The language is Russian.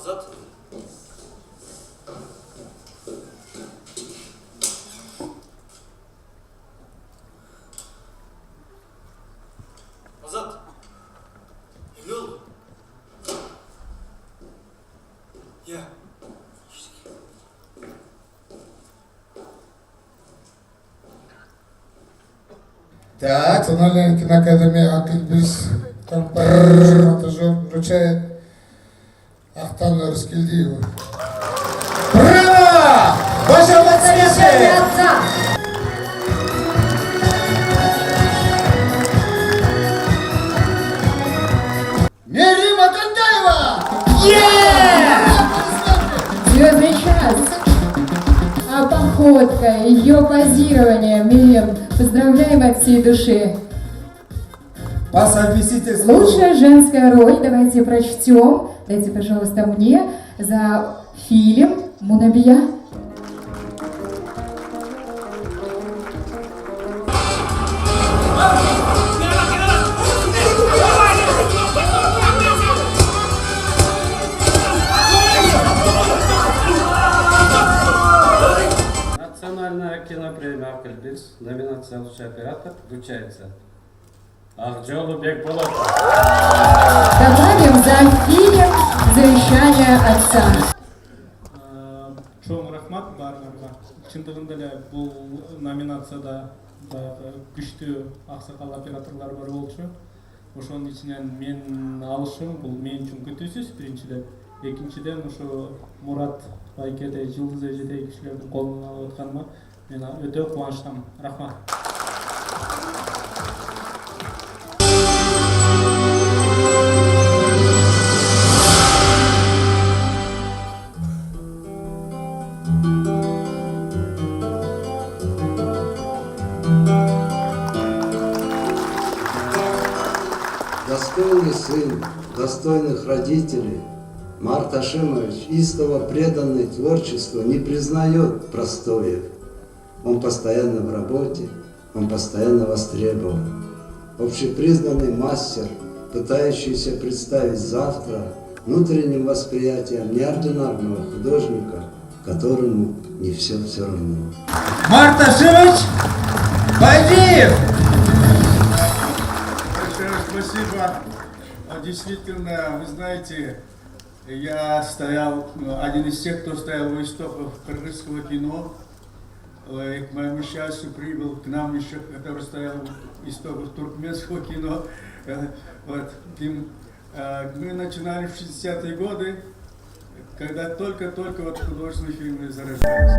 Азат. Азат. Ne oldu? Ya. Так, Национальная киноакадемия «Акылбиз» компания вручает Ахтану Раскильдиеву. Браво! Ваша подписчики! Мерима Кандаева! Звездный час. А походка, ее позирование, Мирим, поздравляем от всей души. По совместительству. Лучшая женская роль, давайте прочтем. Дайте, пожалуйста, мне за фильм «Мунабия». Национальная кинопремия «Акылбиз», номинация «Лучший оператор» вручается Ахджолу Бекболову. Добавим за фильм «Завещание отца». Чоң рахмат барларга. Чындыгында эле бул номинацияда күчтүү аксакал операторлор бар болчу. Ошонун ичинен мен алышым бул мен үчүн күтүүсүз биринчиден. Экинчиден ушу Мурат Байкеде, Жылдыз эжедей кишилердин колунан алып атканыма мен өтө кубанычтамын. Рахмат. Достойный сын достойных родителей Март Ашимович, истово преданный творчеству, не признает простоев. Он постоянно в работе, он постоянно востребован. Общепризнанный мастер, пытающийся представить завтра внутренним восприятием неординарного художника, которому не все равно. Март Ашимович Байдиев! Большое спасибо. Действительно, вы знаете, я стоял, один из тех, кто стоял у истоков кыргызского кино. И, к моему счастью, прибыл к нам еще, который стоял у истоков туркменского кино. Вот. Мы начинали в 60-е годы, когда только вот художественные фильмы зарождались.